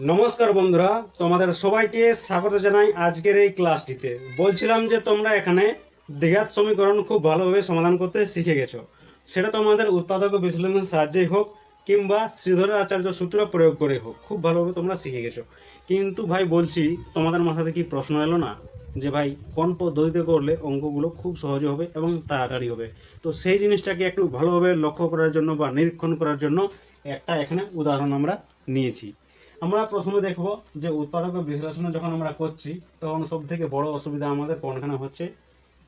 নমস্কার বন্ধুরা, তোমাদের সবাইকে স্বাগত জানাই আজকের এই ক্লাসটিতে। বলছিলাম যে তোমরা এখানে দ্বিঘাত সমীকরণ খুব ভালোভাবে সমাধান করতে শিখে গেছো। সেটা তোমাদের উৎপাদক ও বিশ্লেষণের সাহায্যেই হোক কিংবা শ্রীধর আচার্য সূত্র প্রয়োগ করে হোক, খুব ভালোভাবে তোমরা শিখে গেছো। কিন্তু ভাই বলছি, তোমাদের মাথাতে কি প্রশ্ন এলো না যে ভাই কোন পদ্ধতিতে করলে অঙ্কগুলো খুব সহজে হবে এবং তাড়াতাড়ি হবে? তো সেই জিনিসটাকে একটু ভালোভাবে লক্ষ্য করার জন্য বা নিরীক্ষণ করার জন্য একটা এখানে উদাহরণ আমরা নিয়েছি। আমরা প্রথমে দেখব যে উৎপাদক ও বিশ্লেষণ যখন আমরা করছি তখন সব থেকে বড় অসুবিধা আমাদের কোনখানে হচ্ছে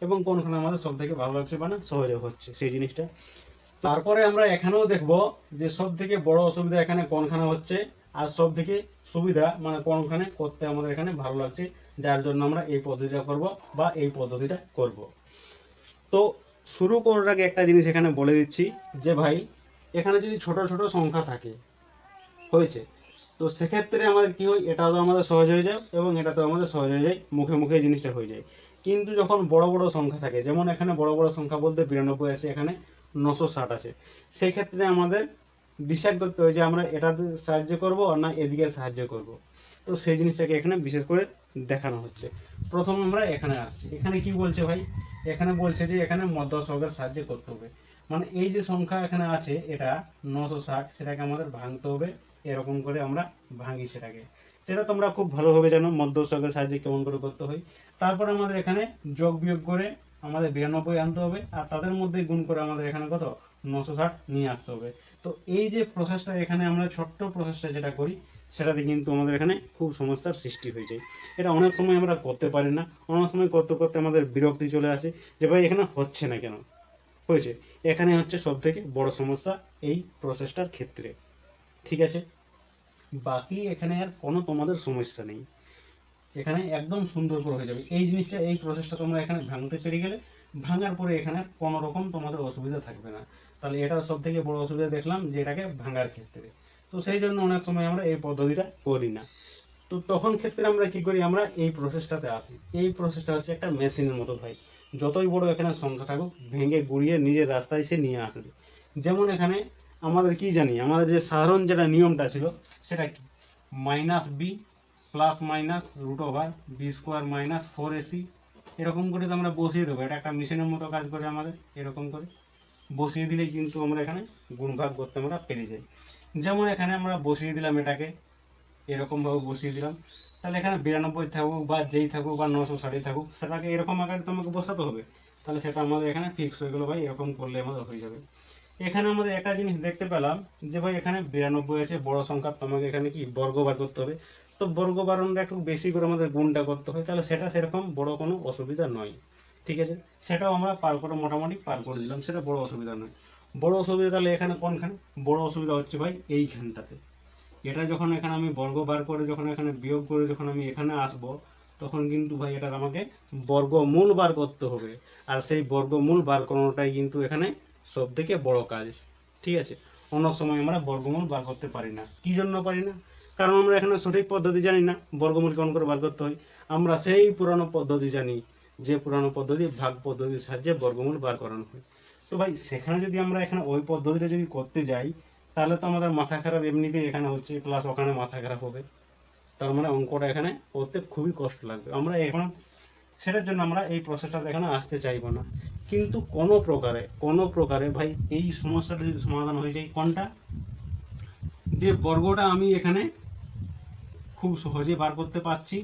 এবং কোনখানে আমাদের সব থেকে ভালো লাগছে মানে সহজে হচ্ছে সেই জিনিসটা। তারপরে আমরা এখানেও দেখব যে সব থেকে বড় অসুবিধা এখানে কোনখানে হচ্ছে আর সব থেকে সুবিধা মানে কোনখানে করতে আমাদের এখানে ভালো লাগছে, যার জন্য আমরা এই পদ্ধতিটা করব বা এই পদ্ধতিটা করব। তো শুরু করার আগে একটা জিনিস এখানে বলে দিচ্ছি যে ভাই এখানে যদি ছোট ছোট সংখ্যা থাকে হয়েছে, তো সেক্ষেত্রে আমাদের কী হয়, এটাও তো আমাদের সহজ হয়ে যায় এবং এটা তো আমাদের সহজ হয়ে যায়, মুখে মুখে জিনিসটা হয়ে যায়। কিন্তু যখন বড় বড় সংখ্যা থাকে, যেমন এখানে বড় বড় সংখ্যা বলতে 92 আছে, এখানে 960 আছে, সেই ক্ষেত্রে আমাদের ডিসাইড করতে হয় যে আমরা এটাতে সাহায্য করব না এদিকে সাহায্য করব। তো সেই জিনিসটাকে এখানে বিশেষ করে দেখানো হচ্ছে। প্রথম আমরা এখানে আসছি, এখানে কি বলছে ভাই, এখানে বলছে যে এখানে মধ্য সহগের সাহায্যে করতে হবে। মানে এই যে সংখ্যা এখানে আছে এটা 960, সেটাকে আমাদের ভাঙতে হবে। এরকম করে আমরা ভাঙি সেটাকে, সেটা তোমরা খুব ভালোভাবে জানো মধ্য সহগের সাহায্যে কেমন করে করতে হয়। তারপরে আমাদের এখানে যোগ বিয়োগ করে আমাদের 92 আনতে হবে আর তাদের মধ্যে গুণ করে আমাদের এখানে কত 960 নিয়ে আসতে হবে। তো এই যে প্রসেসটা এখানে আমরা ছোট্ট প্রসেসটা যেটা করি সেটাতে কিন্তু আমাদের এখানে খুব সমস্যার সৃষ্টি হয়ে যায়। এটা অনেক সময় আমরা করতে পারি না, অনেক সময় করতে করতে আমাদের বিরক্তি চলে আসে যে ভাই এখানে হচ্ছে না কেন। হয়েছে, এখানে হচ্ছে সব থেকে বড় সমস্যা এই প্রসেসটার ক্ষেত্রে। ঠিক আছে, বাকি এখানে আর কোনো তোমাদের সমস্যা নেই, এখানে একদম সুন্দর করে হয়ে যাবে এই জিনিসটা। এই প্রসেসটা তোমরা এখানে ভাঙতে পেরে গেলে, ভাঙার পরে এখানে কোনো রকম তোমাদের অসুবিধা থাকবে না। তাহলে এটা সব থেকে বড় অসুবিধা দেখলাম যে এটাকে ভাঙার ক্ষেত্রে। তো সেই জন্য অনেক সময় আমরা এই পদ্ধতিটা করি না। তো তখন ক্ষেত্রে আমরা কি করি, আমরা এই প্রসেসটাতে আসি। এই প্রসেসটা হচ্ছে একটা মেশিনের মতো ভাই, যতই বড় এখানে সংখ্যা থাকুক ভেঙে গুড়িয়ে নিজের রাস্তায় সে নিয়ে আসবে। যেমন এখানে আমাদের কি জানি, আমাদের যে সাধারণ যেটা নিয়মটা ছিল সেটা কি, -b plus minus √b² - 4ac, এরকম করে তো আমরা বসিয়ে দেবো। এটা একটা মেশিনের মতো কাজ করে আমাদের, এরকম করে বসিয়ে দিলেই কিন্তু আমরা এখানে গুণ ভাগ করতে আমরা পেরে যাই। যেমন এখানে আমরা বসিয়ে দিলাম এটাকে, এরকমভাবে বসিয়ে দিলাম। তাহলে এখানে 92 থাকুক বা যেই থাকুক বা 960 থাকুক, সেটাকে এরকম আকারে তোমাকে বসাতে হবে। তাহলে সেটা আমাদের এখানে ফিক্স হয়ে গেলো ভাই, এরকম করলে আমাদের হয়ে যাবে। এখানে আমাদের একটা জিনিস দেখতে পেলাম যে ভাই এখানে 92 আছে, বড় সংখ্যা, তোমাকে এখানে কি বর্গ বার করতে হবে। তো বর্গ বারণটা একটু বেশি করে আমাদের গুণটা করতে হয়, তাহলে সেটা সেরকম বড় কোনো অসুবিধা নয়। ঠিক আছে, সেটাও আমরা পার করে মোটামুটি পার করে দিলাম, সেটা বড় অসুবিধা নয়। বড় অসুবিধা তাহলে এখানে কোনখানে, বড় অসুবিধা হচ্ছে ভাই এইখানটাতে। এটা যখন এখানে আমি বর্গ বার করে যখন এখানে বিয়োগ করে যখন আমি এখানে আসব, তখন কিন্তু ভাই এটার আমাকে বর্গমূল বার করতে হবে। আর সেই বর্গমূল বার করানোটাই কিন্তু এখানে সব থেকে বড় কাজ। ঠিক আছে, অনেক সময় আমরা বর্গমূল বার করতে পারি না। কী জন্য পারি না? কারণ আমরা এখানে সঠিক পদ্ধতি জানি না বর্গমূল কেমন করে বার করতে হয়। আমরা সেই পুরানো পদ্ধতি জানি, যে পুরানো পদ্ধতি ভাগ পদ্ধতির সাহায্যে বর্গমূল বার করানো হয়। তো ভাই সেখানে যদি আমরা এখানে ওই পদ্ধতিটা যদি করতে যাই, তাহলে তো আমাদের মাথা খারাপ এমনিতেই এখানে হচ্ছে, প্লাস ওখানে মাথা খারাপ হবে। তার মানে অঙ্কটা এখানে করতে খুবই কষ্ট লাগবে। আমরা এখন সেটার জন্য আমরা এই প্রসেসটা এখানে আসতে চাইবো না। কিন্তু কোনো প্রকারে ভাই এই সমস্যাটা যদি সমাধান হয়ে যায়, কোনটা, যে বর্গটা আমি এখানে খুব সহজে বার করতে পারছি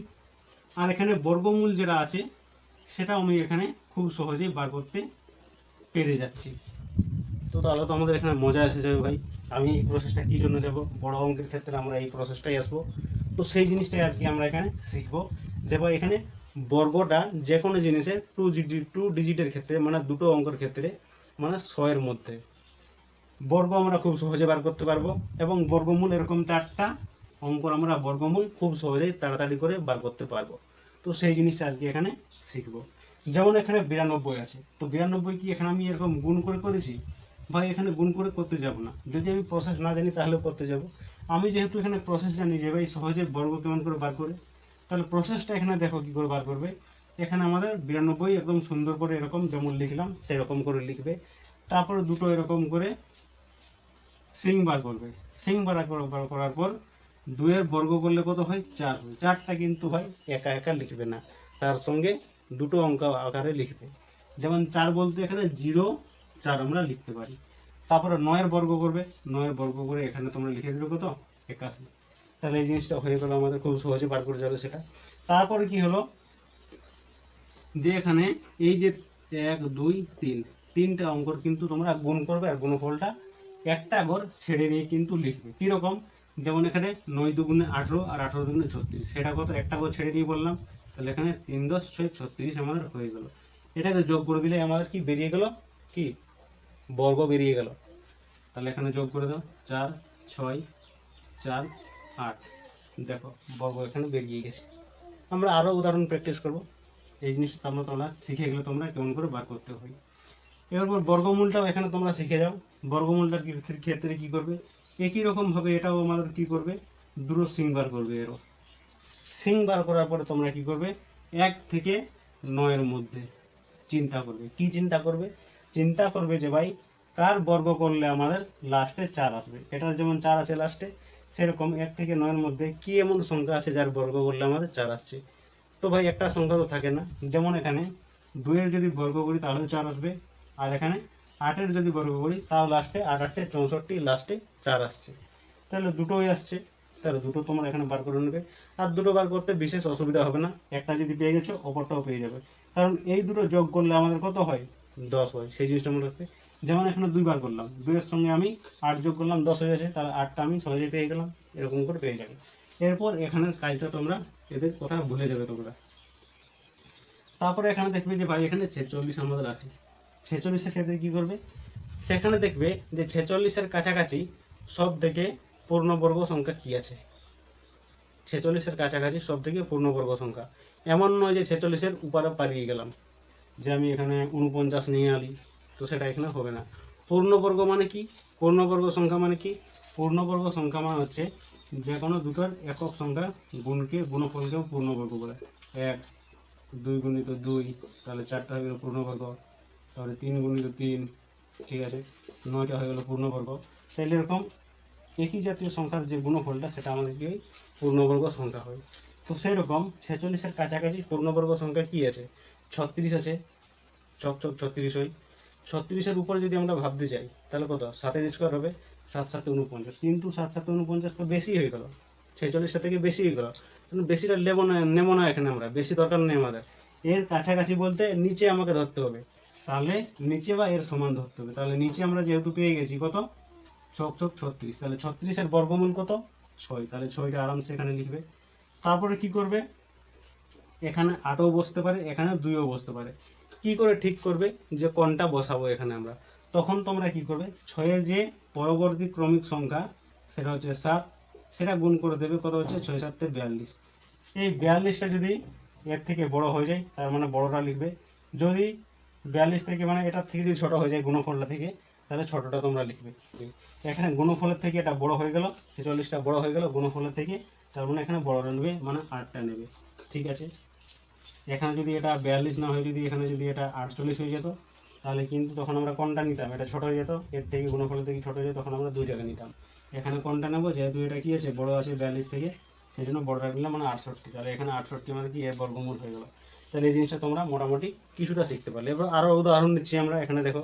আর এখানে বর্গমূল যেটা আছে সেটাও আমি এখানে খুব সহজেই বার করতে পেরে যাচ্ছি। তো তাহলে তো আমাদের এখানে মজা এসে যাবে ভাই। আমি এই প্রসেসটা কী জন্য যাব, বড় অঙ্কের ক্ষেত্রে আমরা এই প্রসেসটাই আসবো। তো সেই জিনিসটাই আজকে আমরা এখানে শিখবো যে ভাই এখানে বর্গটা যে কোনো জিনিসের টু ডিজিটের ক্ষেত্রে মানে দুটো অঙ্কের ক্ষেত্রে মানে 100 মধ্যে বর্গ আমরা খুব সহজে বার করতে পারবো এবং বর্গমূল এরকম 4টা অঙ্কর আমরা বর্গমূল খুব সহজেই তাড়াতাড়ি করে বার করতে পারবো। তো সেই জিনিসটা আজকে এখানে শিখবো। যেমন এখানে 92 আছে, তো 92 কি এখানে আমি এরকম গুণ করে করেছি? ভাই এখানে গুণ করে করতে যাব না, যদি আমি প্রসেস না জানি তাহলে করতে যাব। আমি যেহেতু এখানে প্রসেস জানি যে ভাই সহজে বর্গ কেমন করে বার করে, তাহলে প্রসেসটা এখানে দেখো কী করে বার করবে। এখানে আমাদের 92 একদম সুন্দর করে এরকম যেমন লিখলাম সেরকম করে লিখবে। তারপরে দুটো এরকম করে সিং বার করবে। সিং বার করার পর 2 এর বর্গ করলে কত হয় 4 হয়। 4টা কিন্তু ভাই একা একা লিখবে না, তার সঙ্গে দুটো অঙ্ক আকারে লিখবে। যেমন 4 বলতে এখানে 0 4 আমরা লিখতে পারি। তারপরে 9 এর বর্গ করবে, 9 এর বর্গ করে এখানে তোমরা লিখে দেবে কত 81। তাহলে এই জিনিসটা হয়ে গেল আমাদের, খুব সহজে বার করে যাবে সেটা। তারপরে কি হলো যে এখানে এই যে 1 2 3 তিনটা অঙ্কর কিন্তু তোমরা গুণ করবে, আর গুণফলটা একটা ঘর ছেড়ে নিয়ে কিন্তু লিখবে। কীরকম, যেমন এখানে 9 দুগুণে 18 আর 18 দুগুণে 36, সেটা কত একটা ঘর ছেড়ে দিয়ে বললাম। তাহলে এখানে 3 10 6 36 আমাদের হয়ে গেল। এটাকে যোগ করে দিলে আমাদের কি বেরিয়ে গেল, কি বর্গ বেরিয়ে গেল। তাহলে এখানে যোগ করে দাও 4 6 4 8, দেখো বর্গ এখানে বেরিয়ে গেছে। আমরা আরও উদাহরণ প্র্যাকটিস করব। এই জিনিসটা তোমরা শিখে গেলে তোমরা কেমন করে বার করতে হয়। এরপর বর্গমূলটাও এখানে তোমরা শিখে যাও। বর্গমূলটার ক্ষেত্রে কি করবে, একই রকমভাবে এটাও আমাদের কি করবে, দুটো সিং বার করবে। এরও সিং বার করার পরে তোমরা কি করবে, 1 থেকে 9-এর মধ্যে চিন্তা করবে। কি চিন্তা করবে, চিন্তা করবে যে ভাই কার বর্গ করলে আমাদের লাস্টে 4 আসবে। এটার যেমন 4 আছে লাস্টে, সেরকম 1 থেকে 9-এর মধ্যে কি এমন সংখ্যা আছে যার বর্গ করলে আমাদের 4 আসছে। তো ভাই একটা সংখ্যা তো থাকে না, যেমন এখানে 2-এর যদি বর্গ করি তাহলে 4 আসবে, আর এখানে 8-এর যদি বর্গ করি তাও লাস্টে 8 8 64, লাস্টে 4 আসছে। তাহলে দুটোই আসছে, তাহলে দুটো তোমরা এখানে বার করে নেবে। আর দুটো বার করতে বিশেষ অসুবিধা হবে না, একটা যদি পেয়ে গেছো অপরটাও পেয়ে যাবে, কারণ এই দুটো যোগ করলে আমাদের কত হয় 10 হয়। সেই জিনিসটা মনে রাখবে। যেমন এখানে 2 বার করলাম, 2-এর সঙ্গে আমি 8 যোগ করলাম 10 হয়ে যাচ্ছে, তাহলে 8টা আমি সহজেই পেয়ে গেলাম, এরকম করে পেয়ে যাবে। এরপর এখানের কাজটা তোমরা এদের কথা ভুলে যাবে তোমরা। তারপরে এখানে দেখবে যে ভাই এখানে 46 আমাদের আছে। 46-এর ক্ষেত্রে কী করবে, সেখানে দেখবে যে 46-এর কাছাকাছি সব থেকে পূর্ণবর্গ সংখ্যা কী আছে। 46-এর কাছাকাছি সব থেকে পূর্ণবর্গ সংখ্যা, এমন নয় যে 46-এর উপরে পারিয়ে গেলাম, যে আমি এখানে 49 নিয়ে আলি, তো সেটা এখানে হবে না। পূর্ণবর্গ মানে কি, পূর্ণবর্গ সংখ্যা মানে কি, পূর্ণবর্গ সংখ্যা মানে হচ্ছে যে কোনো দুটোর একক সংখ্যা গুণফলকেও পূর্ণবর্গ বলে। 1 2 গুণিত 2, তাহলে 4টা হয়ে গেল পূর্ণবর্গ। তাহলে 3 গুণিত 3, ঠিক আছে, 9টা হয়ে গেল পূর্ণবর্গ। তাহলে এরকম একই জাতীয় সংখ্যার যে গুণফলটা সেটা আমাদের কি হয়, পূর্ণবর্গ সংখ্যা হয়। তো সেরকম 46-এর কাছাকাছি পূর্ণবর্গ সংখ্যা কি আছে, 36 আছে, চক 36 হয়। 36-এর উপরে যদি আমরা ভাবতে চাই তাহলে কত, 7-এর স্কোয়ার হবে, 7 7 49, কিন্তু 7 7 49 তো বেশি হয়ে গেল, 46-টা থেকে বেশি হয়ে গেল। বেশিটা নেবো না এখানে, আমরা বেশি দরকার নেই আমাদের। এর কাছাকাছি বলতে নিচে আমাকে ধরতে হবে, তাহলে নিচে বা এর সমান ধরতে হবে। তাহলে নিচে আমরা যেহেতু পেয়ে গেছি কত, চক 36, তাহলে 36-এর বর্গমূল কত 6, তাহলে 6টা আরামসে এখানে লিখবে। তারপরে কি করবে, এখানে 8ও বসতে পারে, এখানে 2ও বসতে পারে। কি করে ঠিক করবে যে কোনটা বসাবো এখানে আমরা, তখন তোমরা কি করবে, 6-এর যে পরবর্তী ক্রমিক সংখ্যা সেটা হচ্ছে 7, সেটা গুণ করে দেবে কত হচ্ছে 6 7 42। এই 42টা যদি এর থেকে বড় হয়ে যায় তার মানে বড়টা লিখবে, যদি 42 থেকে মানে এটার থেকে যদি ছোট হয়ে যায় গুণফলটা থেকে, তাহলে ছোটটা তোমরা লিখবে। এখানে গুণফলের থেকে এটা বড় হয়ে গেল, 46টা বড় হয়ে গেল গুণফলের থেকে, তার মানে এখানে বড়টা নেবে মানে 8টা নেবে, ঠিক আছে। এখানে যদি এটা 42 না হয়ে যদি এখানে যদি এটা 48 হয়ে যেত, তাহলে কিন্তু তখন আমরা কোনটা নিতাম, এটা ছোট হয়ে যেত, এর থেকে গুণফলের থেকে ছোট হয়ে যেত, তখন আমরা 2 জায়গা নিতাম। এখানে কোনটা নেবো, যেহেতু এটা কি আছে বড় আছে 42 থেকে, সেই জন্য বড়টা নিলাম মানে 68, তাহলে এখানে 68 মানে কি এর বর্গমূল হয়ে গেল। তাহলে এই জিনিসটা তোমরা মোটামুটি কিছুটা শিখতে পারলে। এবার আরও উদাহরণ দিচ্ছি আমরা, এখানে দেখো,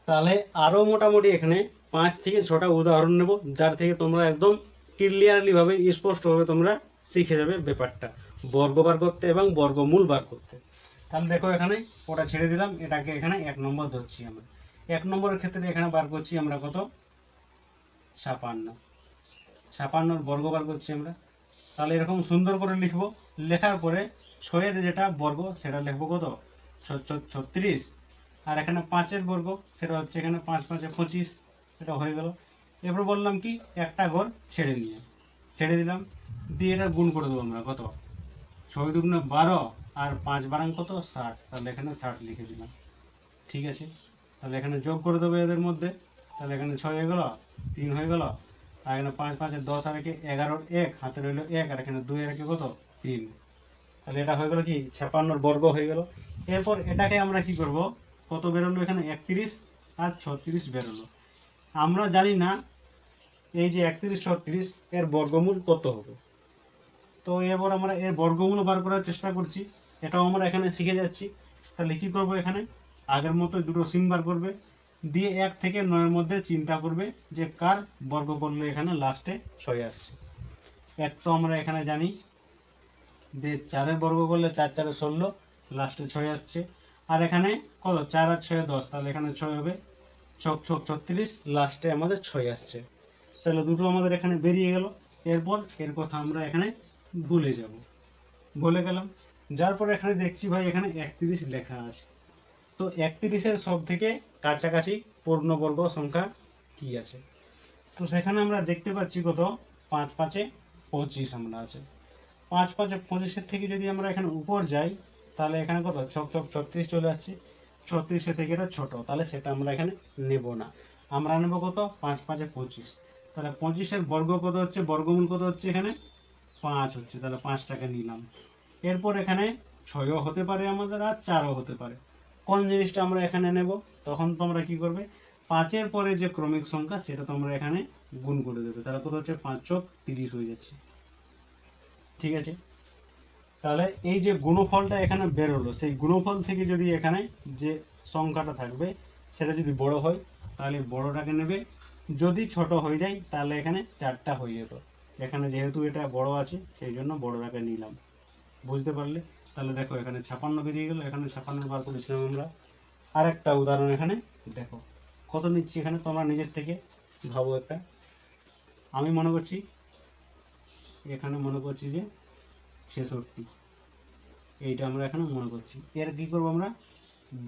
তাহলে আরও মোটামুটি এখানে 5 থেকে 6টা উদাহরণ নেব, যার থেকে তোমরা একদম ক্লিয়ারলিভাবে স্পষ্টভাবে তোমরা শিখে যাবে ব্যাপারটা বর্গ বার করতে এবং বর্গমূল বার করতে। তাহলে দেখো এখানে ওটা ছেড়ে দিলাম, এটাকে এখানে 1 নম্বর ধরছি আমরা। 1 নম্বরের ক্ষেত্রে এখানে বার করছি আমরা কত, 56, 56-র বর্গ বার করছি আমরা। তাহলে এরকম সুন্দর করে লিখবো, লেখার পরে 6-এর যেটা বর্গ সেটা লিখবো কত 36, আর এখানে 5-এর বর্গ সেটা হচ্ছে এখানে 5 5 25, এটা হয়ে গেল। এরপর বললাম কি একটা ঘর ছেড়ে দিলাম, দিয়ে এটা গুণ করে দেবো আমরা কত, 6 দুগুণে 12 আর 5 বারাং কত 60, তাহলে এখানে 60 লিখে দিলাম, ঠিক আছে। তাহলে এখানে যোগ করে দেবো এদের মধ্যে, তাহলে এখানে 6 হয়ে গেল, 3 হয়ে গেল, আর এখানে 5 5 10 আর 11, 1 হাতে রইল 1, আর এখানে 2 এর কত 3, তাহলে এটা হয়ে গেল কি 56-র বর্গ হয়ে গেল। এরপর এটাকে আমরা কি করব, কত বেরোলো এখানে 31 আর 36 বেরোলো। আমরা জানি না এই যে 3136 এর বর্গমূল কত হবে। তো এবার আমরা এর বর্গমূল বার করার চেষ্টা করছি, এটাও আমরা এখানে শিখে যাচ্ছি। তাহলে কী করবো, এখানে আগের মতো দুটো সিম বার করবে, দিয়ে 1 থেকে 9-এর মধ্যে চিন্তা করবে যে কার বর্গ করলে এখানে লাস্টে 6 আসছে। 1 তো আমরা এখানে জানি যে 4-এর বর্গ করলে 4 4 16, লাস্টে 6 আসছে। আর এখানে কত, 4 আর 6 10, তাহলে এখানে 6 হবে, ছক ছক 36, লাস্টে আমাদের 6 আসছে। তাহলে দুটো আমাদের এখানে বেরিয়ে গেল। এরপর এর কথা আমরা এখানে ভুলে যাব, ভুলে গেলাম। যার পর এখানে দেখছি ভাই এখানে 31 লেখা আছে। তো 31-এর সব থেকে কাছাকাছি পূর্ণবর্গ সংখ্যা কি আছে। তো সেখানে আমরা দেখতে পাচ্ছি কত, 5 5 25 আমরা আছে। 5 5 25-এর থেকে যদি আমরা এখানে উপর যাই, তাহলে এখানে কত, ছক ছক 36 চলে আসছে। 36-এর থেকে এটা ছোট, তাহলে সেটা আমরা এখানে নেব না। আমরা নেব কত, 5 5 25। তাহলে 25-এর বর্গ কত হচ্ছে, বর্গমূল কত হচ্ছে, এখানে 5 হচ্ছে, তাহলে 5টাকে নিলাম। এরপর এখানে 6ও হতে পারে আমাদের, আর 4ও হতে পারে। কোন জিনিসটা আমরা এখানে নেব, তখন তোমরা কি করবে, 5-এর পরে যে ক্রমিক সংখ্যা সেটা তোমরা এখানে গুণ করে দেবে। তাহলে কত হচ্ছে, 5 চোখ 30 হয়ে যাচ্ছে। ঠিক আছে, তাহলে এই যে গুণফলটা এখানে বেরোলো, সেই গুণফল থেকে যদি এখানে যে সংখ্যাটা থাকবে সেটা যদি বড় হয় তাহলে বড়টাকে নেবে, যদি ছোট হয়ে যায় তাহলে এখানে 4টা হয়ে যেত। এখানে যেহেতু এটা বড় আছে সেই জন্য বড়টাকে নিলাম। বুঝতে পারলে? তাহলে দেখো এখানে 56 বেরিয়ে গেল, এখানে 56 বার করেছিলাম আমরা। আরেকটা উদাহরণ এখানে দেখো কত নিচ্ছি, এখানে তোমরা নিজের থেকে ভাবো একটা। আমি মনে করছি এখানে মনে করছি যে 66, এইটা আমরা এখানে মনে করছি। এর কি করব, আমরা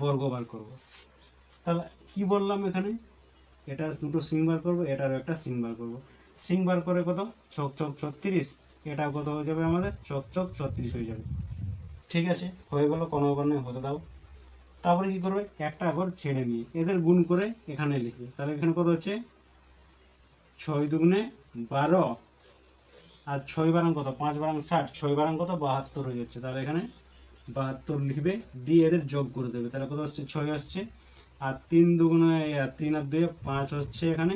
বর্গ বার করব। তাহলে কি বললাম, এখানে এটা দুটো সিং বার করবো, এটারও একটা সিং বার করবো। সিং বার করে কত, ছক ছক 36, এটা কত হয়ে যাবে আমাদের, ছক ছক 36 হয়ে যাবে। ঠিক আছে, হয়ে গেলো, কোনো ব্যাপার নেই, হতে দাও। তারপরে কি করবে, একটা ঘর ছেড়ে নিয়ে এদের গুণ করে এখানে লিখবে। তাহলে এখানে কত হচ্ছে, 6 দুগুণে 12, আর 6 বারাং কত, 5 বারাং 60, 6 বারাং কত, 72 হয়ে যাচ্ছে। তাহলে এখানে 72 লিখবে, দিয়ে এদের যোগ করে দেবে। তাহলে কত হচ্ছে, 6 আসছে। আর 3 দুগুণে 3 আর 2 5 হচ্ছে এখানে।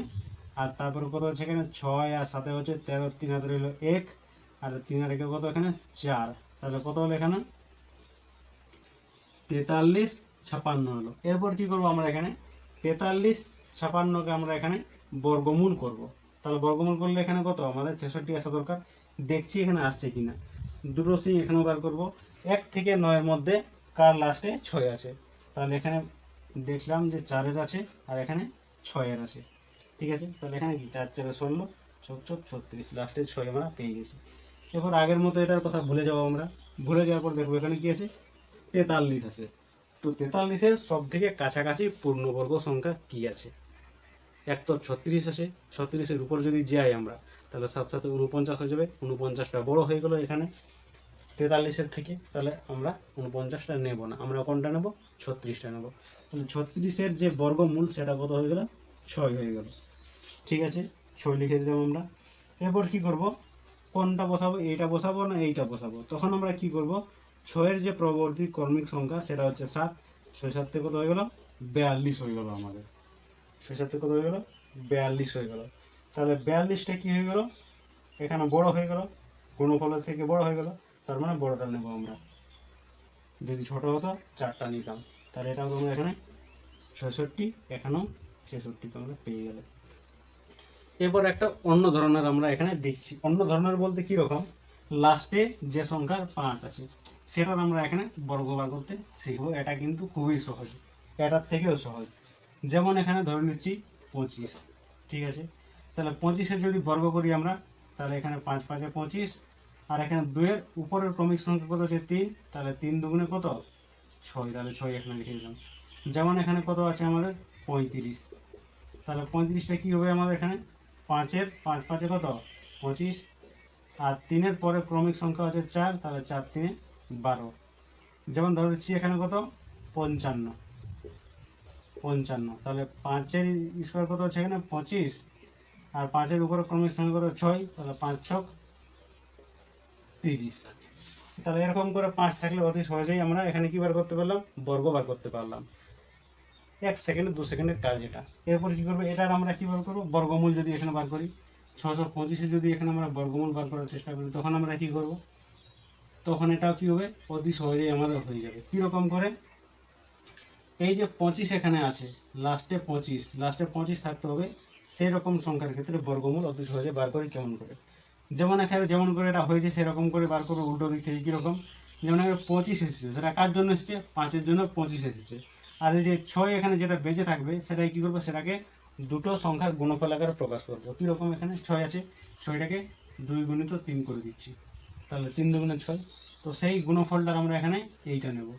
আর তারপরে কত হচ্ছে এখানে, 6 আর 7 হচ্ছে 13, 3 হাতে রইল 1, আর 3 আর 1 কত এখানে 4। তাহলে কত হলো এখানে, 43 56 হলো। এরপর কি করব, আমরা এখানে 43 56কে আমরা এখানে বর্গমূল করব। তাহলে বর্গমূল করলে এখানে কত, আমাদের 66 আসা দরকার। দেখছি এখানে আসছে কিনা, দুটো সিং এখানেও বার করব। 1 থেকে 9-এর মধ্যে কার লাস্টে 6 আছে। তাহলে এখানে দেখলাম যে 4-এর আছে, আর এখানে 6-এর আছে। ঠিক আছে, তাহলে এখানে কি 4 4 16, ছক ছক 36, লাস্টে 6 আমরা পেয়ে গেছি। এরপর আগের মতো এটার কথা ভুলে যাবো আমরা। ভুলে যাওয়ার পর দেখবো এখানে কি আছে, 43 আছে। তো 43-এর সব থেকে কাছাকাছি পূর্ণবর্গ সংখ্যা কি আছে। এক তো 36 আছে, 36-এর উপর যদি যাই আমরা তাহলে 7 7 49 হয়ে যাবে। 49টা বড় হয়ে গেল এখানে 43-এর থেকে। তাহলে আমরা 49টা নেব না, আমরা কোনটা নেব, 36টা নেব। তাহলে 36-এর যে বর্গমূল সেটা কত হয়ে গেল, 6 হয়ে গেল। ঠিক আছে, 6 লিখে দিলাম আমরা। এরপর কি করব, কোনটা বসাবো, এইটা বসাবো না এইটা বসাবো। তখন আমরা কি করব, 6-এর যে পরবর্তী ক্রমিক সংখ্যা সেটা হচ্ছে 7। 6 7 থেকে কত হয়ে গেল, 42 হয়ে গেল আমাদের। 6 7 থেকে কত হয়ে গেল, 42 হয়ে গেল। তাহলে 42টা কি হয়ে গেল, এখানে বড় হয়ে গেল, গুণফলের থেকে বড় হয়ে গেল। তার মানে বড়টা নেব আমরা। যদি ছোট হতো 4টা নিতাম। তাহলে এটাও তোমরা এখানে 66, এখানেও 66 তোমরা পেয়ে গেলে। এরপর একটা অন্য ধরনের আমরা এখানে দেখছি। অন্য ধরনের বলতে কীরকম, লাস্টে যে সংখ্যার 5 আছে সেটার আমরা এখানে বর্গ বার করতে শিখবো। এটা কিন্তু খুবই সহজ, এটার থেকেও সহজ। যেমন এখানে ধরে নিচ্ছি 25। ঠিক আছে, তাহলে 25-এর যদি বর্গ করি আমরা, তাহলে এখানে 5 5 25, আর এখানে 2-এর উপরের ক্রমিক সংখ্যা কত হচ্ছে 3, তাহলে 3 দুগুণে কত, 6, তাহলে 6 এখানে লিখে দিলাম। যেমন এখানে কত আছে আমাদের 35, তাহলে 35টা কী হবে আমাদের এখানে, 5-এর 5 5 কত 25, আর 3-এর পরে ক্রমিক সংখ্যা হচ্ছে 4, তাহলে 4 3 12। যেমন ধরেছি এখানে কত 55, তাহলে 5-এর স্কোয়ার কত হচ্ছে এখানে 25, আর 5-এর উপরে ক্রমিক সংখ্যা কত 6, তাহলে 5 6 30। তাহলে এরকম করে 5 থাকলে অতি সহজেই আমরা এখানে কী বার করতে পারলাম, বর্গ বার করতে পারলাম। 1 সেকেন্ডে 2 সেকেন্ডের কাজ এটা। এরপর কী করবো, এটার আমরা কী বার করবো, বর্গমূল যদি এখানে বার করি, 625 যদি এখানে আমরা বর্গমূল বার করার চেষ্টা করি তখন আমরা কি করব, তখন এটাও কি হবে, অতি সহজেই আমাদের হয়ে যাবে। কীরকম করে, এই যে 25 এখানে আছে, লাস্টে 25 থাকতে হবে, সেই রকম সংখ্যার ক্ষেত্রে বর্গমূল অতি সহজে বার করি কেমন করে, যেমন এখানে যেমন করে এটা হয়েছে সেরকম করে বার করবো উল্টো দিক থেকে। কীরকম, যেমন এখানে 25 এসেছে, সেটা কার জন্য এসেছে, 5-এর জন্য 25 এসেছে। আর এই যে 6 এখানে যেটা বেঁচে থাকবে সেটাই কী করবো, সেটাকে দুটো সংখ্যার গুণফল আকারে প্রকাশ করবো। কীরকম, এখানে 6 আছে, 6টাকে 2 গুণিত 3 করে দিচ্ছি, তাহলে 3 দুগুণে 6। তো সেই গুণফলটা আমরা এখানে এইটা নেব।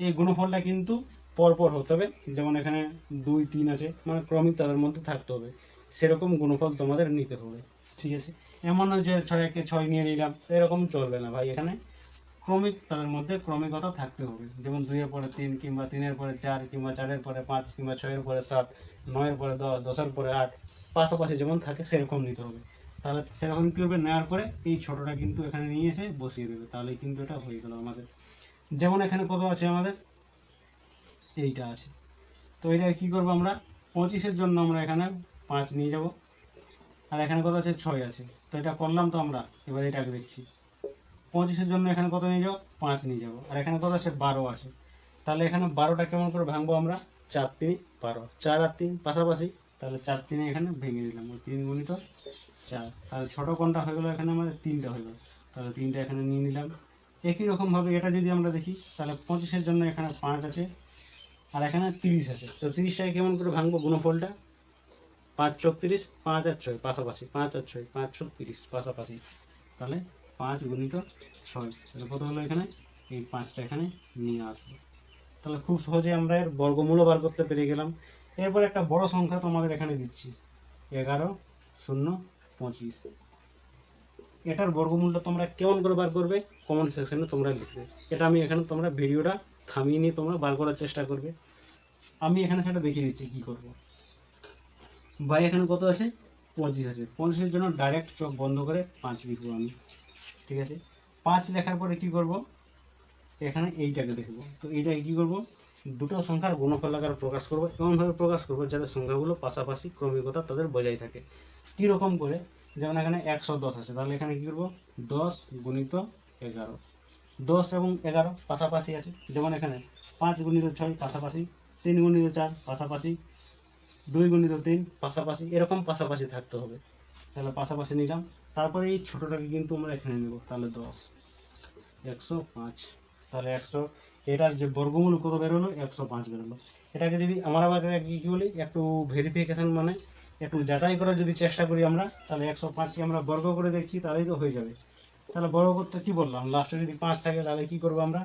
এই গুণফলটা কিন্তু পরপর হতে হবে, যেমন এখানে 2, 3 আছে, মানে ক্রমিক তাদের মধ্যে থাকতে হবে, সেরকম গুণফল তোমাদের নিতে হবে। ঠিক আছে, এমন নয় যে 6-কে 6 নিয়ে নিলাম, এরকম চলবে না ভাই। এখানে ক্রমিক তাদের মধ্যে ক্রমিকতা থাকতে হবে, যেমন 2-এর পরে 3, কিংবা 3-এর পরে 4, কিংবা 4-এর পরে 5, কিংবা 6-এর পরে 7, 9-এর পরে 10, 10-এর পরে 8, পাশাপাশি যেমন থাকে সেরকম নিতে হবে। তাহলে সেরকম কী হবে, নেওয়ার পরে এই ছোটোটা কিন্তু এখানে নিয়ে এসে বসিয়ে দেবে, তাহলে কিন্তু এটা হয়ে গেল আমাদের। যেমন এখানে কত আছে আমাদের, এইটা আছে, তো এটা কী করবো আমরা, 25-এর জন্য আমরা এখানে 5 নিয়ে যাব, আর এখানে কত আছে, 6 আছে, তো এটা করলাম তো আমরা। এবার এটাকে দেখছি, 25-এর জন্য এখানে কত নিয়ে যাবো, 5 নিয়ে যাবো, আর এখানে কত আছে, 12 আছে। তাহলে এখানে 12টা কেমন করে ভাঙবো আমরা, 4 3 12, 4 আর 3 পাশাপাশি, তাহলে 4 3 এখানে ভেঙে দিলাম, 3 গুণিত 4। তাহলে ছোটো কোনটা হয়ে গেলো, এখানে আমাদের 3টা হয়ে গেলো, তাহলে 3টা এখানে নিয়ে নিলাম। একই রকমভাবে এটা যদি আমরা দেখি, তাহলে 25-এর জন্য এখানে 5 আছে, আর এখানে 30 আছে, তো 30টাকে কেমন করে ভাঙবো গুণফলটা, 5 চোখ 30, 5 আর 6 পাশাপাশি, 5 আর 6, 5 চোখ 30 পাশাপাশি, তাহলে 5 গুণিত 6, তাহলে কত হলো, এখানে এই 5টা এখানে নিয়ে আসবো। তাহলে খুব সহজে আমরা এর বর্গমূলও বার করতে পেরে গেলাম। এরপর একটা বড় সংখ্যা তোমাদের এখানে দিচ্ছি, 11 0 25। এটার বর্গমূলটা তোমরা কেমন করে বার করবে কমেন্ট সেকশনে তোমরা লিখবে। এটা আমি এখানে, তোমরা ভিডিওটা থামিয়ে নিয়ে তোমরা বার করার চেষ্টা করবে। আমি এখানে সেটা দেখিয়ে দিচ্ছি কী করবো। ভাই এখানে কত আছে, 25 আছে, 25-এর জন্য ডাইরেক্ট চোখ বন্ধ করে 5 লিখবো আমি। ঠিক আছে, 5 লেখার পরে কী করব, এখানে এইটাকে দেখব, তো এইটাকে কী করব, দুটো সংখ্যার গুণফল আকারে প্রকাশ করব, এমনভাবে প্রকাশ করব যাতে সংখ্যাগুলো পাশাপাশি ক্রমিকতা তাদের বজায় থাকে। কীরকম করে, যেমন এখানে 110 আছে, তাহলে এখানে কী করব, 10 গুণিত 11, 10 এবং 11 পাশাপাশি আছে, যেমন এখানে 5 গুণিত 6 পাশাপাশি, 3 গুণিত 4 পাশাপাশি, 2 গুণিত 3 পাশাপাশি, এরকম পাশাপাশি থাকতে হবে। তাহলে পাশাপাশি নিলাম, তারপরে এই ছোটোটাকে কিন্তু আমরা এখানে নেব, তাহলে 10 105, তাহলে 100, এটার যে বর্গমূল কত বেরোলো, 105 বেরোলো। এটাকে যদি আমরা আবার কী বলি, একটু ভেরিফিকেশান, মানে একটু যাচাই করার যদি চেষ্টা করি আমরা, তাহলে 105কে আমরা বর্গ করে দেখছি, তাহলেই তো হয়ে যাবে। তাহলে বর্গ করতে কী বললাম, লাস্টে যদি 5 থাকে তাহলে কী করবো আমরা,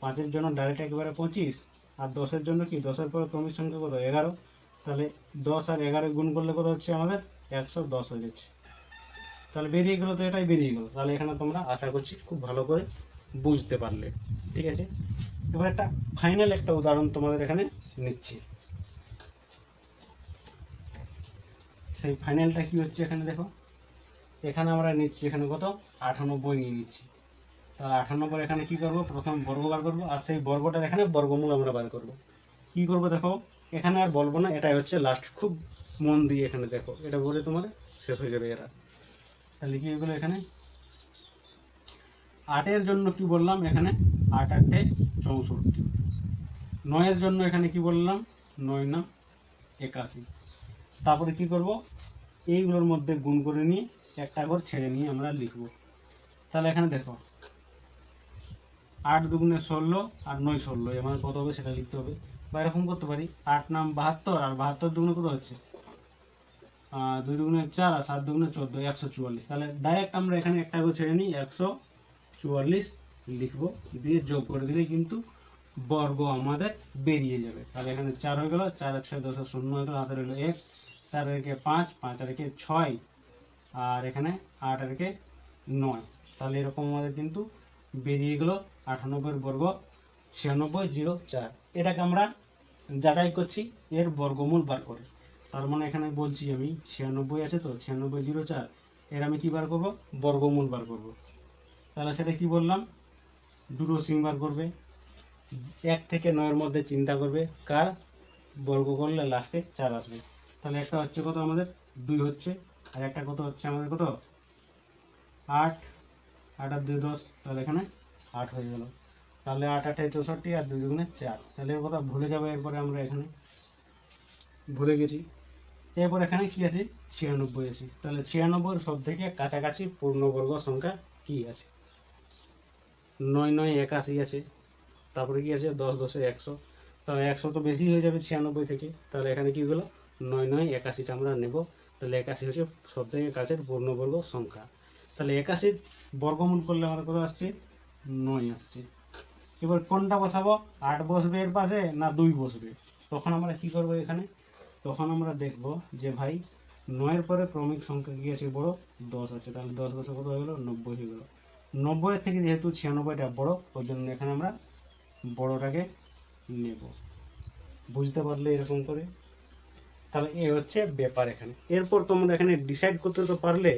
5-এর জন্য ডাইরেক্ট একেবারে 25, আর 10-এর জন্য কি, 10-এর পরে ক্রমিক সংখ্যা কত, 11, তাহলে 10 আর 11 গুণ করলে কত হচ্ছে আমাদের, 110 হয়ে যাচ্ছে। তাহলে বেরিয়ে গেলো, তো এটাই বেরিয়ে গেলো। তাহলে এখানে তোমরা আশা করছি খুব ভালো করে বুঝতে পারলে। ঠিক আছে, এবার একটা ফাইনাল একটা উদাহরণ তোমাদের এখানে নিচ্ছি। সেই ফাইনালটা কি হচ্ছে, এখানে দেখো, এখানে আমরা নিচ্ছি, এখানে কত, 98 নিয়ে নিচ্ছি। তাহলে 98 এখানে কী করবো, প্রথম বর্গ বার করবো, আর সেই বর্গটার এখানে বর্গমূল আমরা বার করবো। কী করবো দেখো, এখানে আর বলবো না, এটাই হচ্ছে লাস্ট, খুব মন দিয়ে এখানে দেখো, এটা বলে তোমার শেষ হয়ে যাবে এরা। তাহলে কি এগুলো, এখানে 8-এর জন্য কি বললাম, এখানে 8 8 64, 9-এর জন্য এখানে কি বললাম, 9 9 81। তারপরে কি করব, এইগুলোর মধ্যে গুণ করে নিয়ে একটা ঘর ছেড়ে নিয়ে আমরা লিখব। তাহলে এখানে দেখো, 8 দুগুণে 16 আর 9 16, আমার কত হবে সেটা লিখতে হবে। বা এরকম করতে পারি, 8 নাম 72, আর 72 দুগুণে কত হচ্ছে, 2 দুগুণে 4, আর 7 দুগুণে 14, 144। তাহলে ডাইরেক্ট আমরা এখানে একটা করে ছেড়ে নিই, 144 লিখবো, দিয়ে যোগ করে দিলে কিন্তু বর্গ আমাদের বেরিয়ে যাবে। তাহলে এখানে 4 হয়ে গেল, 4 1 6 10 0 হয়ে গেল, হাতে রইল 1, 4 আর 5, 5 আর 6, আর এখানে 8 আর 9। তাহলে এরকম আমাদের কিন্তু বেরিয়ে গেল 98 বর্গ 9604। এটাকে আমরা যাচাই করছি এর বর্গমূল বার করে। তার মানে এখানে বলছি আমি 96 আছে, তো 9604, এর আমি কী বার করব, বর্গমূল বার করব। তাহলে সেটা কি বললাম, দুটো সিং বার করবে, 1 থেকে 9-এর মধ্যে চিন্তা করবে কার বর্গ করলে লাস্টে 4 আসবে। তাহলে একটা হচ্ছে কত আমাদের, 2 হচ্ছে, আর একটা কত হচ্ছে আমাদের কত 8, 8 আর 2 10, তাহলে এখানে 8 হয়ে গেল। তাহলে 8 8 64 আর 2 দুগুণে 4, তাহলে এর কথা ভুলে যাবো। এরপরে আমরা এখানে ভুলে গেছি। এরপর এখানে কি আছে 96 আছে। তাহলে 96 সব থেকে কাছাকাছি পূর্ণবর্গ সংখ্যা কি আছে? 9 9 81 আছে। তারপরে কি আছে 10 10 100। তাহলে 100 তো বেশি হয়ে যাবে 96 থেকে। তাহলে এখানে কি হলো 9 9 81টা আমরা নেব। তাহলে 81 হচ্ছে সব থেকে কাছের পূর্ণবর্গ সংখ্যা। তাহলে 81 বর্গমূল করলে আমার কত আসছে 9 আসছে। এবার কোনটা বসাবো, 8 বসবে এর পাশে না 2 বসবে? তখন আমরা কি করব এখানে, তখন আমরা দেখব যে ভাই 9-এর পরে ক্রমিক সংখ্যা কি আছে বড় 10 আছে। তাহলে 10 বসে কত হয়ে গেল 90 হয়ে গেল। 90 থেকে যেহেতু 96টা বড়, ওই জন্য এখানে আমরা বড়টাকে নেব। বুঝতে পারলে এরকম করে? তাহলে এ হচ্ছে ব্যাপার এখানে। এরপর তোমরা এখানে ডিসাইড করতে তো পারলে,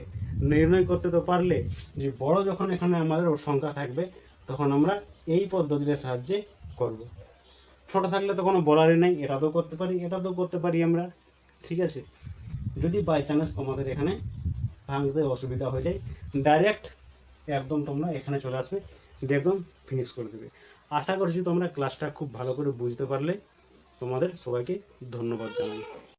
নির্ণয় করতে তো পারলে যে বড় যখন এখানে আমাদের সংখ্যা থাকবে তখন আমরা এই পদ্ধতির সাহায্যে করব। ছোট থাকলে তো কোনো বলারই নেই, এটাতেও করতে পারি এটাতেও করতে পারি আমরা। ঠিক আছে, যদি বাই চান্স তোমাদের এখানে ভাঙতে অসুবিধা হয়ে যায়, ডাইরেক্ট একদম তোমরা এখানে চলে আসবে, একদম ফিনিশ করে দেবে। আশা করছি তোমরা ক্লাসটা খুব ভালো করে বুঝতে পারলে। তোমাদের সবাইকে ধন্যবাদ জানাই।